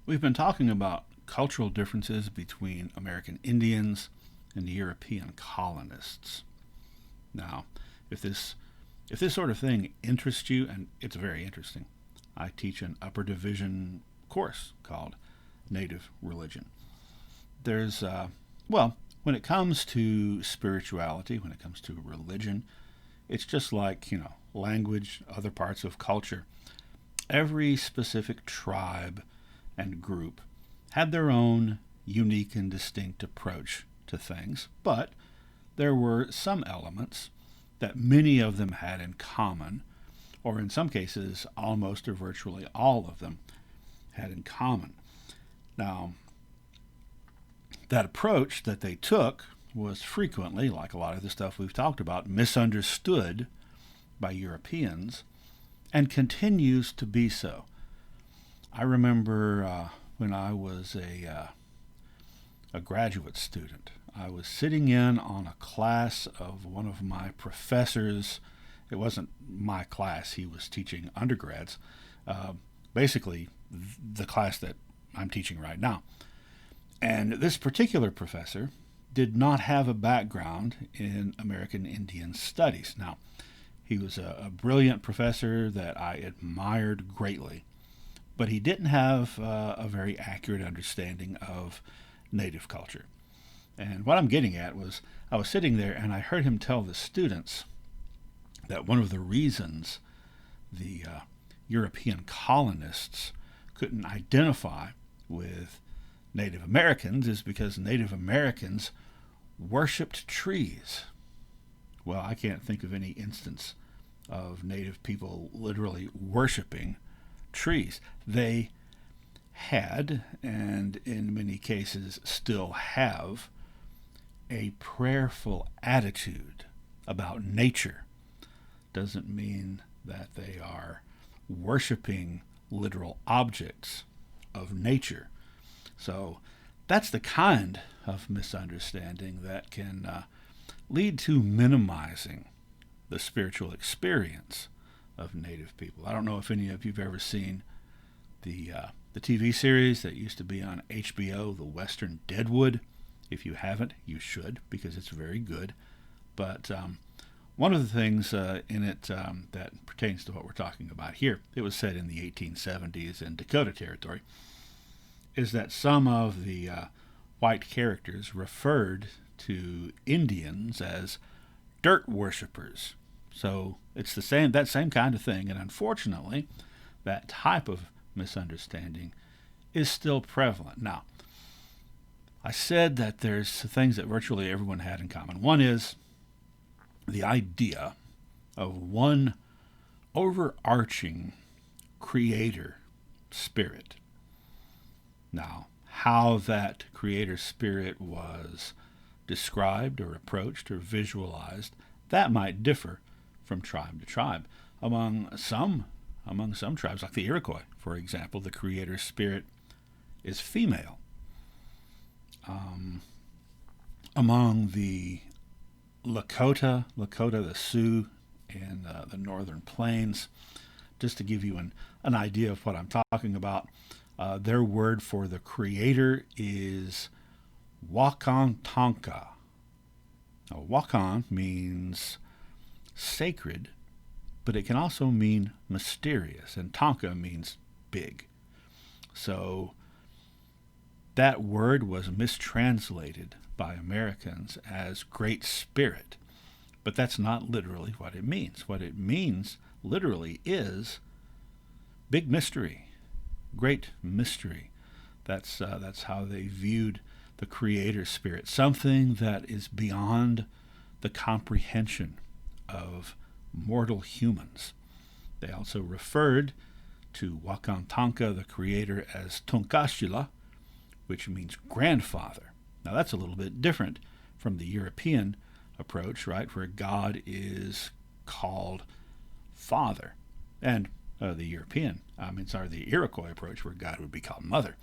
We've been talking about cultural differences between American Indians and the European colonists. Now, if this if this sort of thing interests you, and it's very interesting, I teach an upper division course called Native Religion. There's when it comes to spirituality, when it comes to religion, it's just like, language, other parts of culture. Every specific tribe and group had their own unique and distinct approach to things, but there were some elements that many of them had in common, or in some cases, almost or virtually all of them had in common. Now, that approach that they took was frequently, like a lot of the stuff we've talked about, misunderstood by Europeans and continues to be so. I remember when I was a graduate student, I was sitting in on a class of one of my professors. It wasn't my class, he was teaching undergrads, uh, basically the class that I'm teaching right now. And this particular professor did not have a background in American Indian studies. Now, he was a brilliant professor that I admired greatly, but he didn't have a very accurate understanding of Native culture. And what I'm getting at was I was sitting there and I heard him tell the students that one of the reasons the European colonists couldn't identify with Native Americans is because Native Americans worshipped trees. Well, I can't think of any instance of Native people literally worshiping trees. They had, and in many cases still have, a prayerful attitude about nature. Doesn't mean that they are worshiping literal objects of nature. So that's the kind of misunderstanding that can lead to minimizing the spiritual experience of Native people. I don't know if any of you've ever seen the TV series that used to be on HBO, The Western Deadwood. If you haven't, you should because it's very good. But one of the things in it that pertains to what we're talking about here, it was set in the 1870s in Dakota Territory, is that some of the white characters referred to Indians as dirt worshippers. So it's the same that same kind of thing, and unfortunately, that type of misunderstanding is still prevalent. Now, I said that there's things that virtually everyone had in common. One is the idea of one overarching creator spirit. Now, how that creator spirit was described or approached or visualized, that might differ from tribe to tribe. Among some among some tribes, like the Iroquois, for example, the creator spirit is female. Um, Among the Lakota, the Sioux, and the Northern Plains, just to give you an idea of what I'm talking about, their word for the creator is Wakantanka. Now, Wakan means sacred, but it can also mean mysterious, and Tonka means big. So that word was mistranslated by Americans as Great Spirit, but that's not literally what it means. What it means literally is big mystery, great mystery. That's how they viewed the Creator Spirit, something that is beyond the comprehension of mortal humans. They also referred to Wakantanka, the Creator, as Tonkashila, which means grandfather. Now that's a little bit different from the European approach, right, where God is called Father, and the Iroquois approach, where God would be called Mother.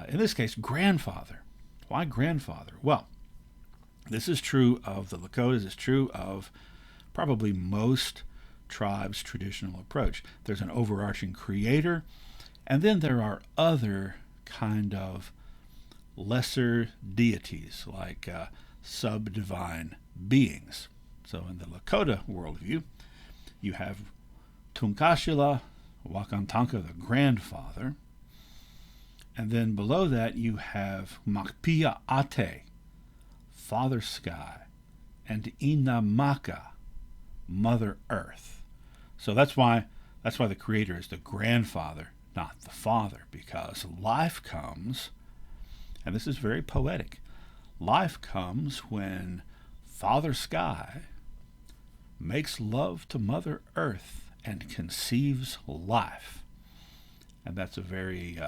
In this case, grandfather. Why grandfather? Well, this is true of the Lakotas. It's true of probably most tribes' traditional approach. There's an overarching creator, and then there are other kind of lesser deities, like sub-divine beings. So in the Lakota worldview, you have Tunkashila Wakantanka, the grandfather, and then below that you have Makpia Ate, Father Sky, and Inamaka, Mother Earth. So that's why the Creator is the grandfather, not the father, because life comes, and this is very poetic, life comes when Father Sky makes love to Mother Earth and conceives life. And that's a very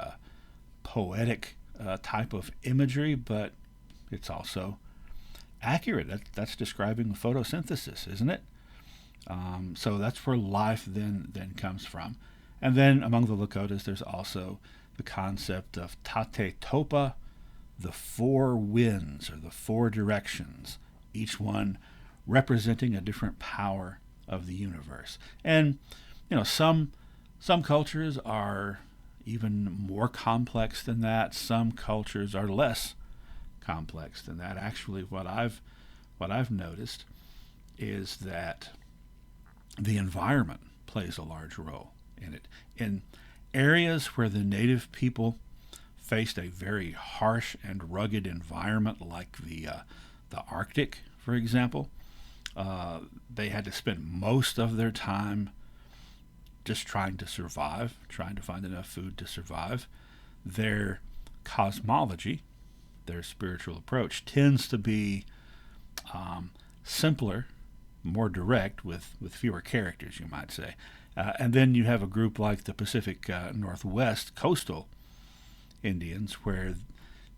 poetic type of imagery, but it's also accurate. That's describing photosynthesis, isn't it? So that's where life then comes from. And then among the Lakotas, there's also the concept of Tate Topa, the four winds, or the four directions, each one representing a different power of the universe. And some cultures are even more complex than that. Some cultures are less complex than that. Actually, what I've noticed is that the environment plays a large role in it. In areas where the native people faced a very harsh and rugged environment, like the Arctic, for example, they had to spend most of their time just trying to survive, trying to find enough food to survive. Their cosmology, their spiritual approach, tends to be simpler, more direct, with fewer characters, you might say. And then you have a group like the Pacific Northwest coastal Indians, where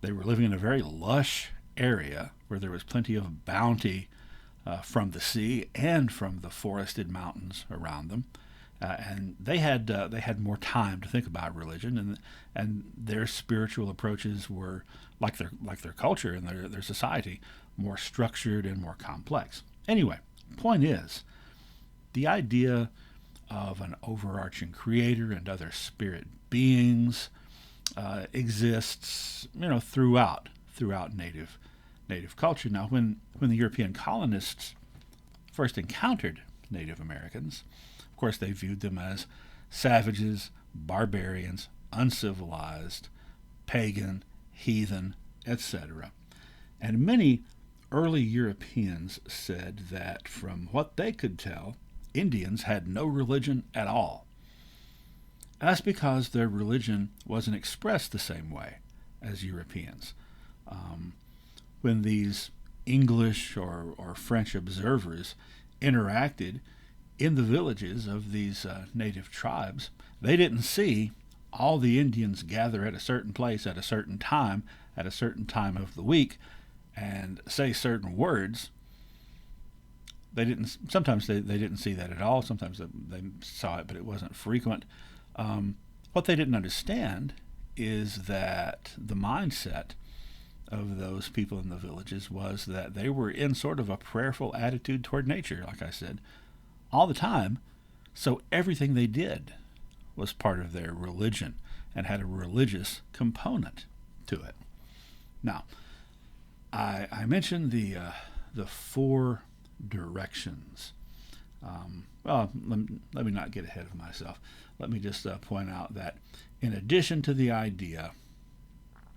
they were living in a very lush area where there was plenty of bounty from the sea and from the forested mountains around them. And they had more time to think about religion, and their spiritual approaches were like their culture and their society, more structured and more complex. Anyway, point is, the idea of an overarching creator and other spirit beings exists, throughout native culture. Now, when the European colonists first encountered Native Americans, of course, they viewed them as savages, barbarians, uncivilized, pagan, heathen, etc. And many early Europeans said that, from what they could tell, Indians had no religion at all. That's because their religion wasn't expressed the same way as Europeans. When these English or French observers interacted in the villages of these native tribes, they didn't see all the Indians gather at a certain place at a certain time of the week and say certain words. Sometimes they didn't see that at all. Sometimes they saw it, but it wasn't frequent. What they didn't understand is that the mindset of those people in the villages was that they were in sort of a prayerful attitude toward nature, like I said, all the time. So everything they did was part of their religion and had a religious component to it. Now, I mentioned the four directions. Let me not get ahead of myself. Let me just point out that in addition to the idea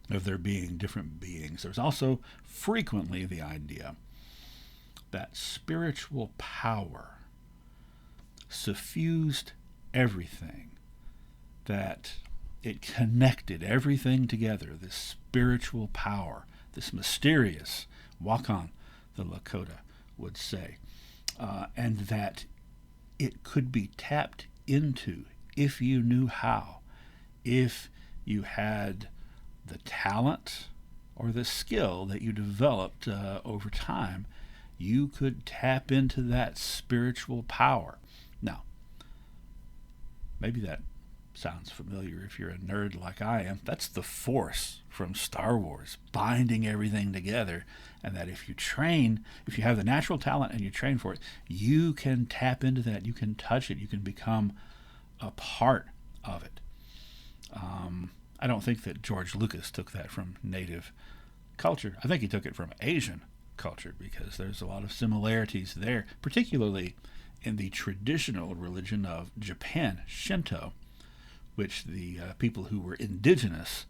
of there being different beings, there's also frequently the idea that spiritual power suffused everything, that it connected everything together, this spiritual power, this mysterious, Wakan, the Lakota would say, and that it could be tapped into if you knew how, if you had the talent or the skill that you developed over time. You could tap into that spiritual power. Now, maybe that sounds familiar if you're a nerd like I am. That's the Force from Star Wars, binding everything together, and that if you have the natural talent and you train for it, you can tap into that, you can touch it, you can become a part of it. I don't think that George Lucas took that from native culture. I think he took it from Asian culture because there's a lot of similarities there, particularly in the traditional religion of Japan, Shinto, which the people who were indigenous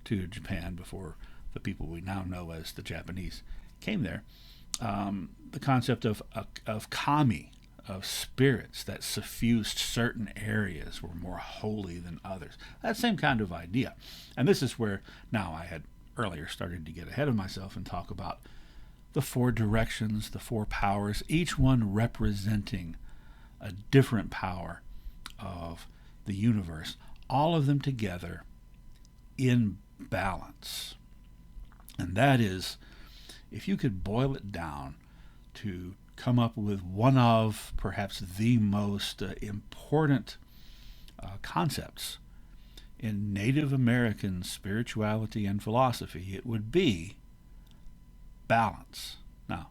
to Japan before the people we now know as the Japanese came there, the concept of kami, of spirits that suffused certain areas were more holy than others. That same kind of idea. And this is where now I had earlier started to get ahead of myself and talk about the four directions, the four powers, each one representing a different power of the universe, all of them together in balance. And that is, if you could boil it down to come up with one of perhaps the most important concepts in Native American spirituality and philosophy, it would be balance. Now,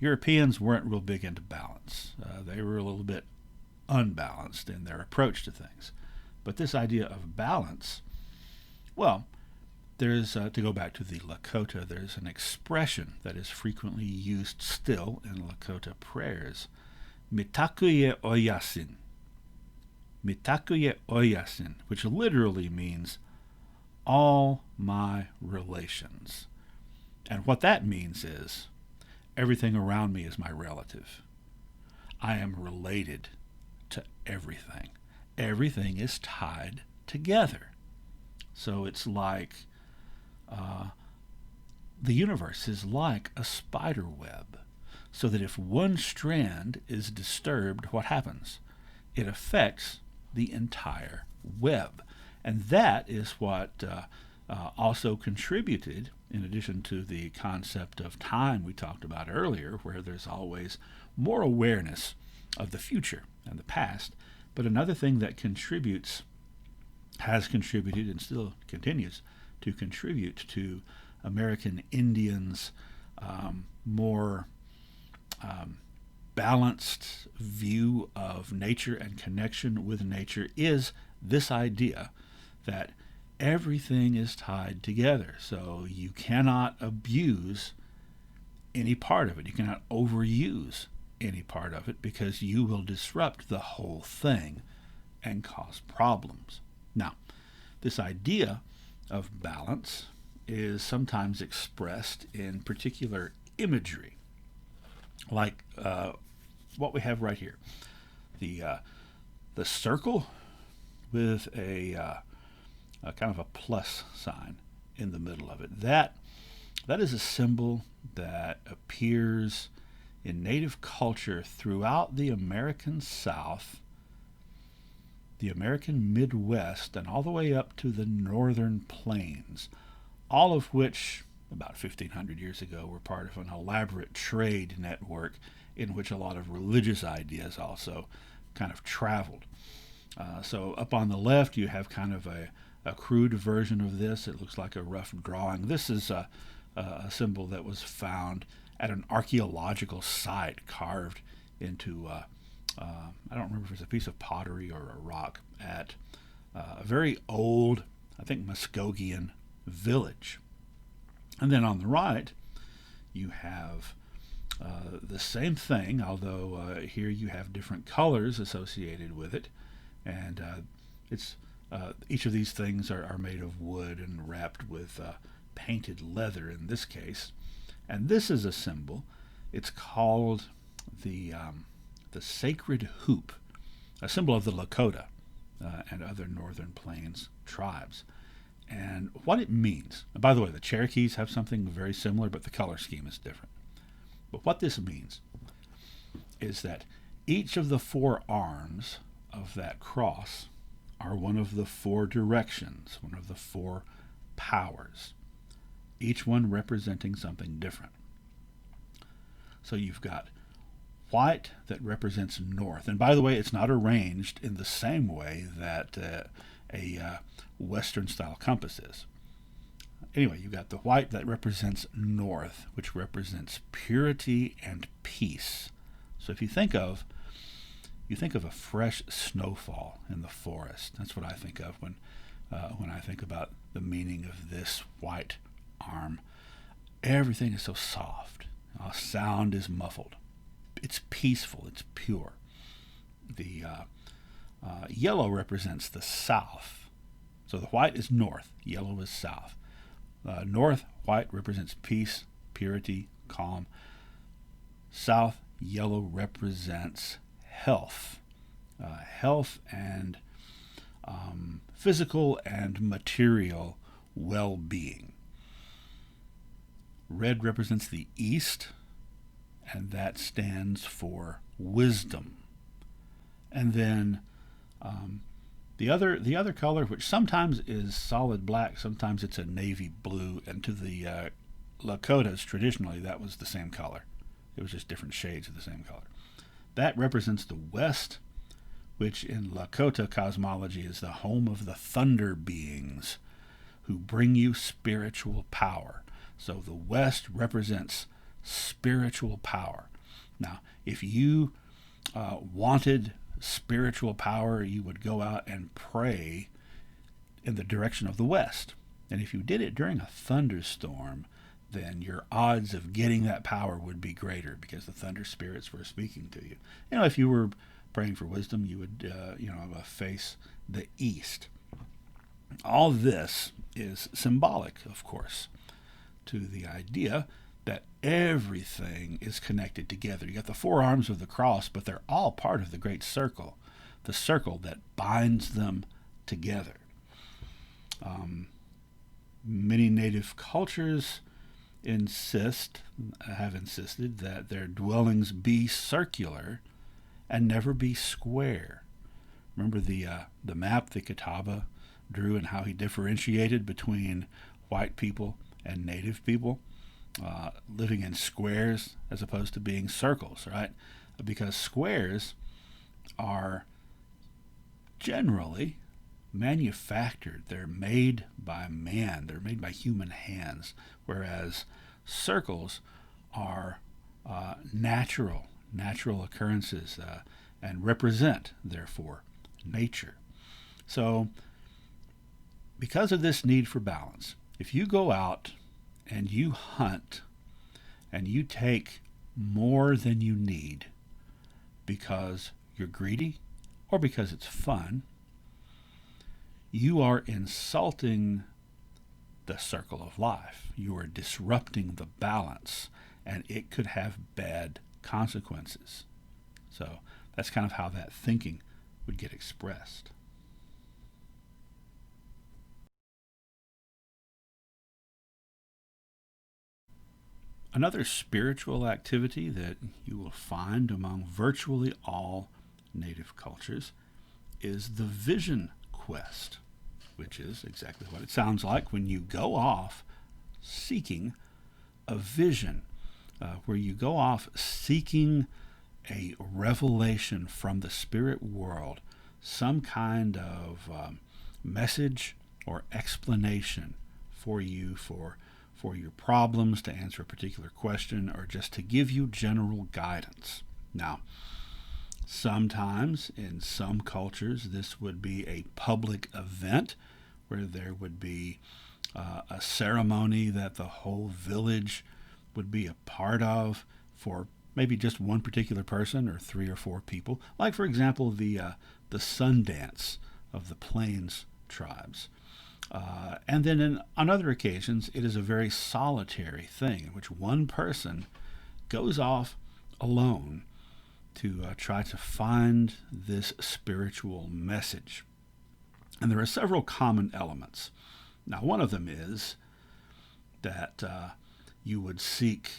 Europeans weren't real big into balance. They were a little bit unbalanced in their approach to things. But this idea of balance, well, there's, to go back to the Lakota, there's an expression that is frequently used still in Lakota prayers. Mitakuye oyasin. Mitakuye oyasin, which literally means all my relations. And what that means is everything around me is my relative. I am related to everything. Everything is tied together. So it's like the universe is like a spider web, so that if one strand is disturbed, what happens? It affects the entire web. And that is what also contributed, in addition to the concept of time we talked about earlier, where there's always more awareness of the future and the past. But another thing that has contributed and still continues to contribute to American Indians' more balanced view of nature and connection with nature is this idea that everything is tied together. So you cannot abuse any part of it. You cannot overuse any part of it because you will disrupt the whole thing and cause problems. Now, this idea of balance is sometimes expressed in particular imagery, like what we have right here. The circle with a kind of a plus sign in the middle of it. That is a symbol that appears in Native culture throughout the American South, the American Midwest, and all the way up to the northern plains, all of which, about 1,500 years ago, were part of an elaborate trade network in which a lot of religious ideas also kind of traveled. So up on the left, you have kind of a crude version of this. It looks like a rough drawing. This is a symbol that was found at an archaeological site carved into I don't remember if it's a piece of pottery or a rock at a very old, I think, Muskogean village. And then on the right, you have the same thing, although here you have different colors associated with it. And it's each of these things are made of wood and wrapped with painted leather in this case. And this is a symbol. It's called the sacred hoop, a symbol of the Lakota and other northern plains tribes. And what it means, and by the way, the Cherokees have something very similar, but the color scheme is different. But what this means is that each of the four arms of that cross are one of the four directions, one of the four powers, each one representing something different. So you've got white that represents north. And by the way, it's not arranged in the same way that a Western-style compass is. Anyway, you've got the white that represents north, which represents purity and peace. So if you think of a fresh snowfall in the forest. That's what I think of when when I think about the meaning of this white arm. Everything is so soft. Sound is muffled. It's peaceful. It's pure. The yellow represents the south. So the white is north. Yellow is south. North, white represents peace, purity, calm. South, yellow represents health. Health and physical and material well-being. Red represents the east, and that stands for wisdom. And then the other color, which sometimes is solid black, sometimes it's a navy blue, and to the Lakotas traditionally that was the same color. It was just different shades of the same color. That represents the west, which in Lakota cosmology is the home of the thunder beings who bring you spiritual power. So the west represents spiritual power. Now, if you wanted spiritual power, you would go out and pray in the direction of the west. And if you did it during a thunderstorm, then your odds of getting that power would be greater because the thunder spirits were speaking to you. If you were praying for wisdom, you would, face the east. All this is symbolic, of course, to the idea that everything is connected together. You got the four arms of the cross, but they're all part of the great circle, the circle that binds them together. Many native cultures have insisted that their dwellings be circular and never be square. Remember the map that Catawba drew and how he differentiated between white people and native people living in squares as opposed to being circles, right? Because squares are generally manufactured. They're made by man. They're made by human hands, whereas circles are natural occurrences and represent, therefore, nature. So, because of this need for balance, if you go out and you hunt and you take more than you need because you're greedy or because it's fun, you are insulting the circle of life. You are disrupting the balance, and it could have bad consequences. So that's kind of how that thinking would get expressed. Another spiritual activity that you will find among virtually all native cultures is the vision quest, which is exactly what it sounds like when you go off seeking a vision, where you go off seeking a revelation from the spirit world, some kind of message or explanation for you for your problems, to answer a particular question, or just to give you general guidance. Now, sometimes in some cultures this would be a public event where there would be a ceremony that the whole village would be a part of for maybe just one particular person or 3 or 4 people. Like, for example, the sun dance of the Plains tribes. And then on other occasions, it is a very solitary thing in which one person goes off alone to try to find this spiritual message. And there are several common elements. Now, one of them is that you would seek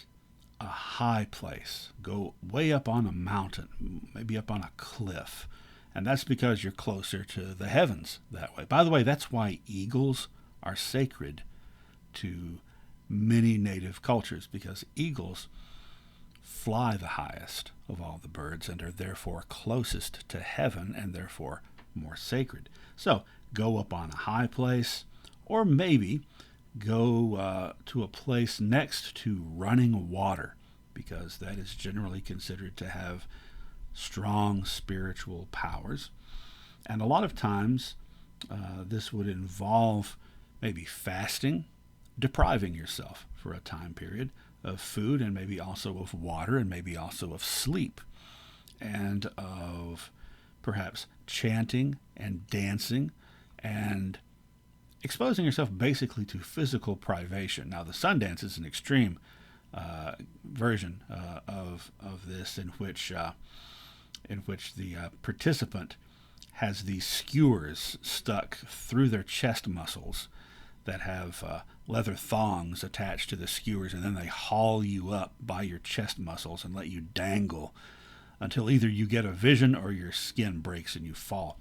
a high place, go way up on a mountain, maybe up on a cliff. And that's because you're closer to the heavens that way. By the way, that's why eagles are sacred to many native cultures, because eagles fly the highest of all the birds and are therefore closest to heaven and therefore more sacred. So go up on a high place, or maybe go to a place next to running water, because that is generally considered to have strong spiritual powers. And a lot of times This would involve maybe fasting, depriving yourself for a time period of food and maybe also of water and maybe also of sleep and of perhaps chanting and dancing and exposing yourself basically to physical privation. Now, the sun dance is an extreme version of this, in which the participant has these skewers stuck through their chest muscles that have leather thongs attached to the skewers, and then they haul you up by your chest muscles and let you dangle until either you get a vision or your skin breaks and you fall.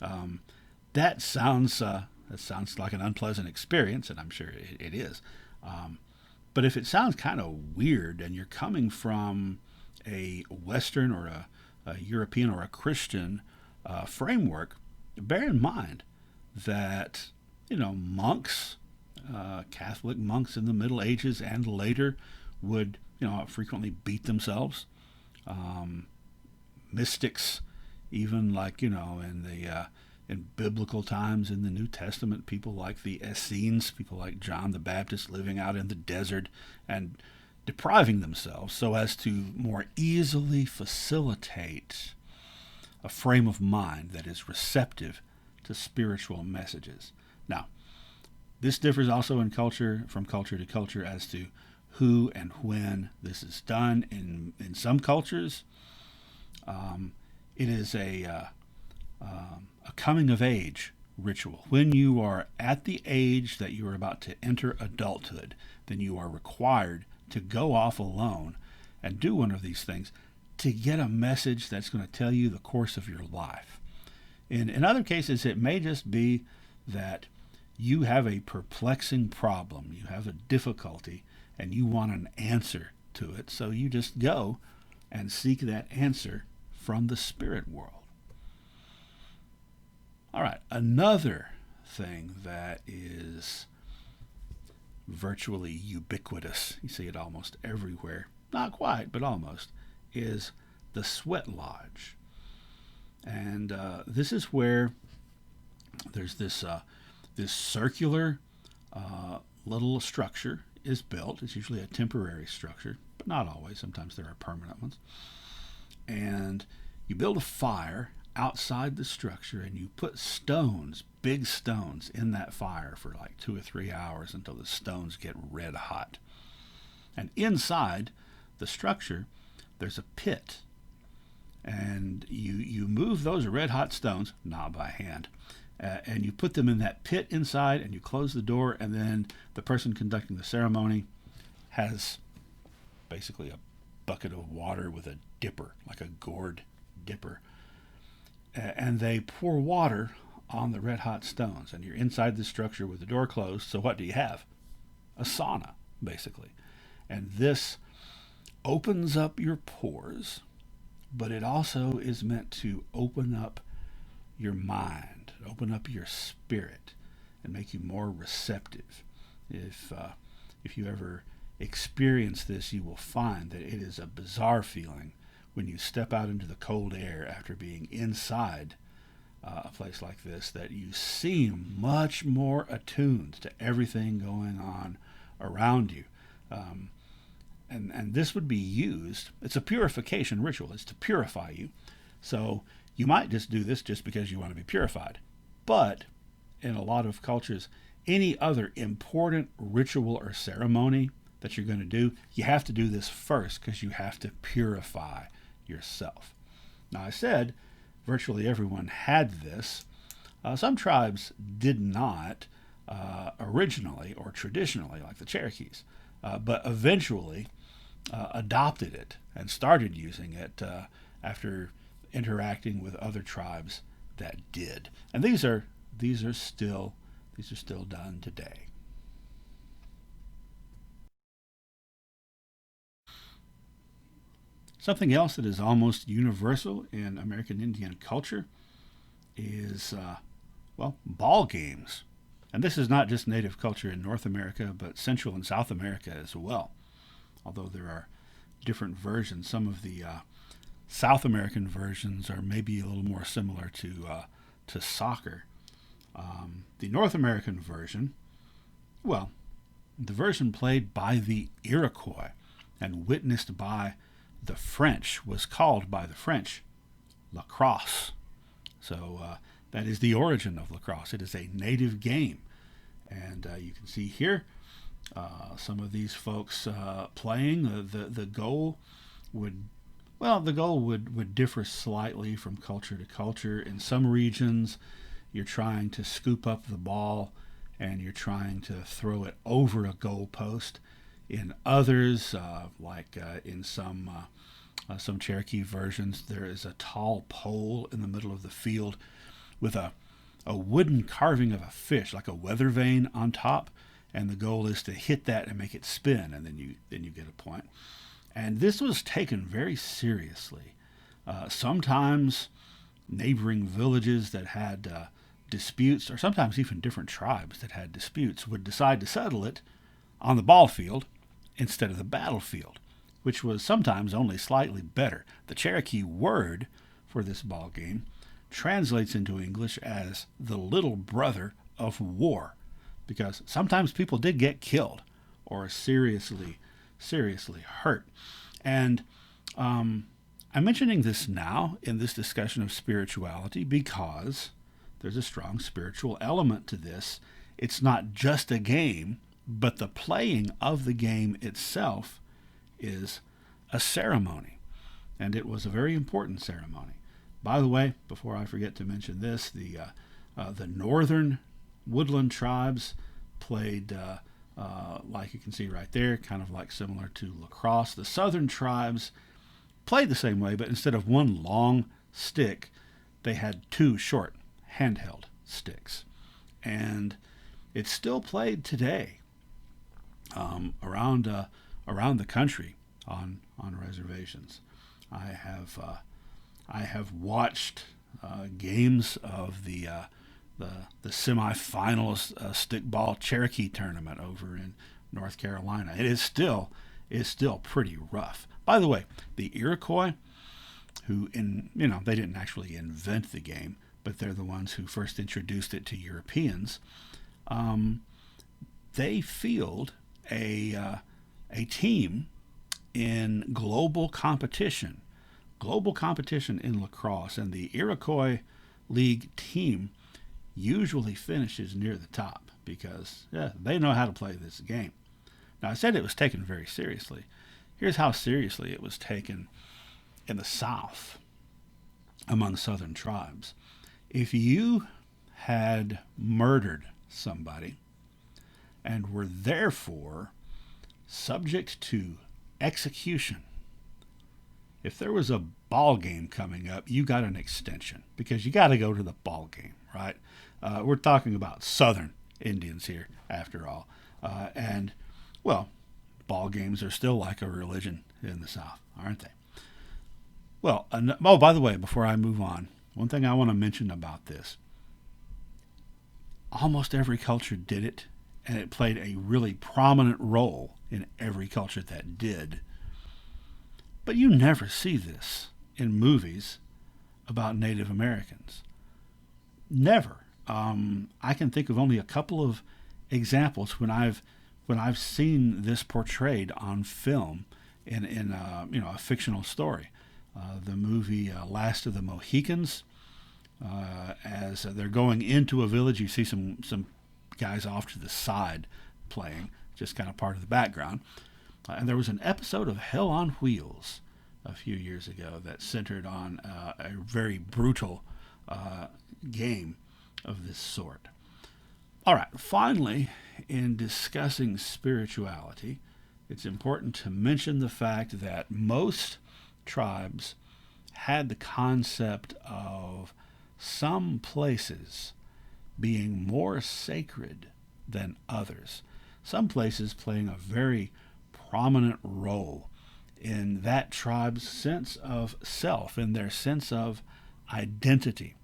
Um, that sounds like an unpleasant experience, and I'm sure it is. But if it sounds kind of weird and you're coming from a Western or a European or a Christian framework, bear in mind that monks, Catholic monks in the Middle Ages and later, would frequently beat themselves. Um, Mystics, even like in biblical times in the New Testament, people like the Essenes, people like John the Baptist living out in the desert and depriving themselves so as to more easily facilitate a frame of mind that is receptive to spiritual messages. Now, this differs also in culture, from culture to culture, as to who and when this is done. In some cultures, um, it is a coming of age ritual. When you are at the age that you are about to enter adulthood, then you are required to go off alone and do one of these things to get a message that's going to tell you the course of your life. In other cases, it may just be that you have a perplexing problem, you have a difficulty, and you want an answer to it. So you just go and seek that answer from the spirit world. All right, another thing that is virtually ubiquitous, you see it almost everywhere, not quite, but almost, is the sweat lodge. And this is where there's this circular little structure is built. It's usually a temporary structure, but not always. Sometimes there are permanent ones. And you build a fire outside the structure and you put stones, big stones, in that fire for like 2 or 3 hours until the stones get red hot. And inside the structure, there's a pit. And you move those red hot stones, not by hand, and you put them in that pit inside, and you close the door, and then the person conducting the ceremony has basically a bucket of water with a dipper, like a gourd dipper, and they pour water on the red hot stones, and you're inside the structure with the door closed. So what do you have? A sauna, basically. And this opens up your pores, but it also is meant to open up your mind, open up your spirit, and make you more receptive. If you ever experience this, you will find that it is a bizarre feeling when you step out into the cold air after being inside a place like this, that you seem much more attuned to everything going on around you. And this would be used, it's a purification ritual, it's to purify you. So you might just do this just because you want to be purified. But in a lot of cultures, any other important ritual or ceremony that you're going to do, you have to do this first because you have to purify yourself. Now, I said virtually everyone had this. Some tribes did not originally or traditionally, like the Cherokees, but eventually adopted it and started using it after interacting with other tribes that did. And these are still done today. Something else that is almost universal in American Indian culture is, ball games. And this is not just native culture in North America, but Central and South America as well. Although there are different versions, some of the South American versions are maybe a little more similar to soccer. The North American version, well, the version played by the Iroquois and witnessed by the French was called by the French lacrosse. So that is the origin of lacrosse. It is a native game. And you can see here some of these folks playing. The goal would, well, the goal would differ slightly from culture to culture. In some regions, you're trying to scoop up the ball and you're trying to throw it over a goal post. In others, like in some Cherokee versions, there is a tall pole in the middle of the field with a wooden carving of a fish, like a weather vane on top, and the goal is to hit that and make it spin, and then you get a point. And this was taken very seriously. Sometimes neighboring villages that had disputes, or sometimes even different tribes that had disputes, would decide to settle it on the ball field instead of the battlefield, which was sometimes only slightly better. The Cherokee word for this ball game translates into English as the little brother of war, because sometimes people did get killed or seriously hurt. And I'm mentioning this now in this discussion of spirituality because there's a strong spiritual element to this. It's not just a game, but the playing of the game itself is a ceremony, and it was a very important ceremony. By the way, before I forget to mention this, the northern woodland tribes played, like you can see right there, kind of like similar to lacrosse. The southern tribes played the same way, but instead of one long stick, they had two short handheld sticks. And it's still played today around the country on reservations. I have watched games of the semifinals stickball Cherokee tournament over in North Carolina. It is still pretty rough. By the way, the Iroquois, who they didn't actually invent the game, but they're the ones who first introduced it to Europeans. They field a team in global competition in lacrosse, and the Iroquois League team usually finishes near the top because they know how to play this game. Now, I said it was taken very seriously. Here's how seriously it was taken in the South among Southern tribes. If you had murdered somebody and were therefore subject to execution, if there was a ball game coming up, you got an extension because you got to go to the ball game, right? We're talking about Southern Indians here, after all. And, well, ball games are still like a religion in the South, aren't they? Well, by the way, before I move on, one thing I want to mention about this. Almost every culture did it, and it played a really prominent role in every culture that did. But you never see this in movies about Native Americans. Never. I can think of only a couple of examples when I've seen this portrayed on film in a fictional story. The movie Last of the Mohicans. As they're going into a village, you see some guys off to the side playing, just kind of part of the background. And there was an episode of Hell on Wheels a few years ago that centered on a very brutal game of this sort. All right, finally, in discussing spirituality, it's important to mention the fact that most tribes had the concept of some places being more sacred than others. Some places playing a very prominent role in that tribe's sense of self, in their sense of identity.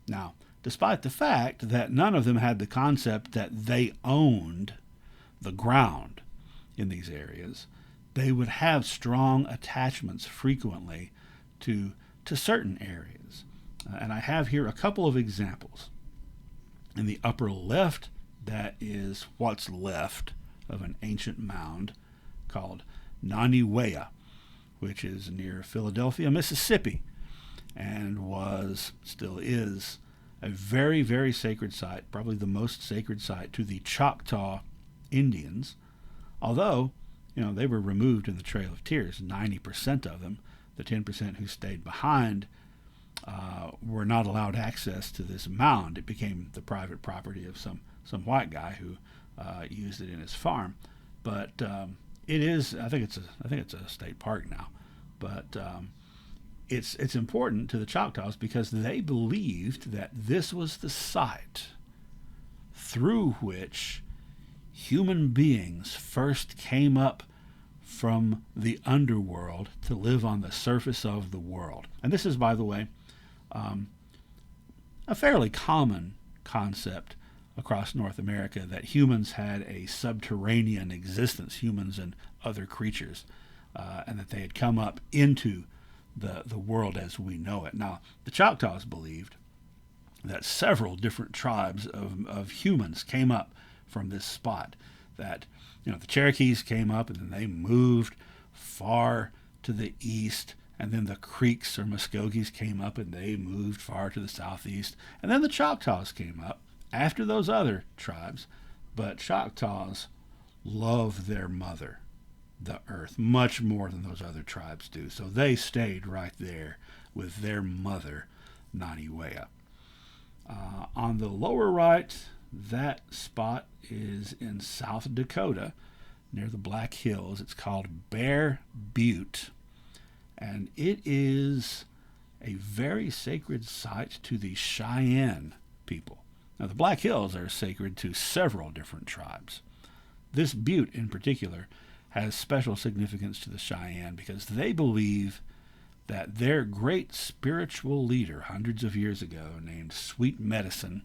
Now, despite the fact that none of them had the concept that they owned the ground in these areas, they would have strong attachments frequently to certain areas. And I have here a couple of examples. In the upper left, that is what's left of an ancient mound called Naniwea, which is near Philadelphia, Mississippi, and still is, a very, very sacred site, probably the most sacred site to the Choctaw Indians, although, they were removed in the Trail of Tears. 90% of them, the 10% who stayed behind, were not allowed access to this mound. It became the private property of some white guy who used it in his farm. But it is, I think it's a state park now. But it's important to the Choctaws because they believed that this was the site through which human beings first came up from the underworld to live on the surface of the world. And this is, by the way, a fairly common concept across North America, that humans had a subterranean existence, humans and other creatures, and that they had come up into the world as we know it. Now, the Choctaws believed that several different tribes of humans came up from this spot, that the Cherokees came up and then they moved far to the east, and then the Creeks or Muskogees came up and they moved far to the southeast, and then the Choctaws came up after those other tribes. But Choctaws love their mother, the earth, much more than those other tribes do, so they stayed right there with their mother, Naniwea. On the lower right, that spot is in South Dakota, near the Black Hills. It's called Bear Butte, and it is a very sacred site to the Cheyenne people. Now, the Black Hills are sacred to several different tribes. This butte in particular has special significance to the Cheyenne because they believe that their great spiritual leader hundreds of years ago, named Sweet Medicine,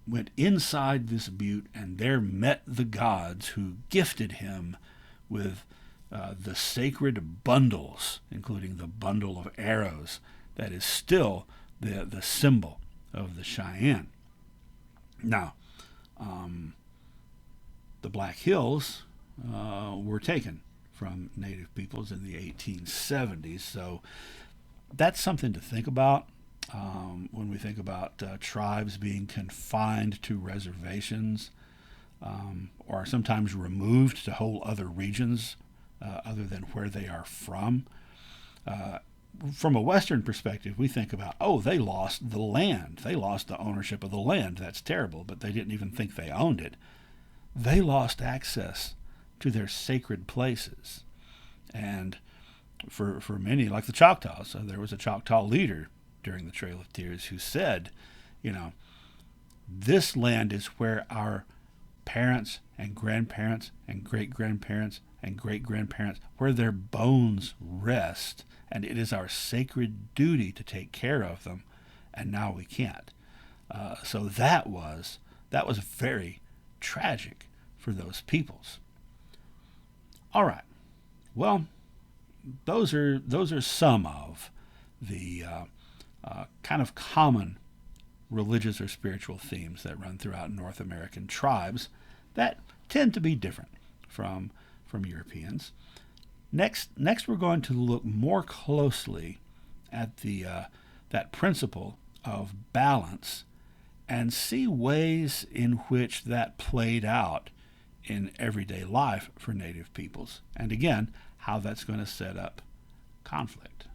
went inside this butte and there met the gods who gifted him with the sacred bundles, including the bundle of arrows that is still the symbol of the Cheyenne. Now, the Black Hills were taken from Native peoples in the 1870s, so that's something to think about when we think about tribes being confined to reservations, or sometimes removed to whole other regions other than where they are from. From a Western perspective, we think about, they lost the land. They lost the ownership of the land. That's terrible, but they didn't even think they owned it. They lost access to their sacred places. And for many, like the Choctaws, there was a Choctaw leader during the Trail of Tears who said, this land is where our parents and grandparents and great-grandparents and great-grandparents, where their bones rest, and it is our sacred duty to take care of them, and now we can't. So that was very tragic for those peoples. All right. Well, those are some of the kind of common religious or spiritual themes that run throughout North American tribes that tend to be different from Europeans. Next, we're going to look more closely at that principle of balance and see ways in which that played out in everyday life for Native peoples, and again, how that's going to set up conflict.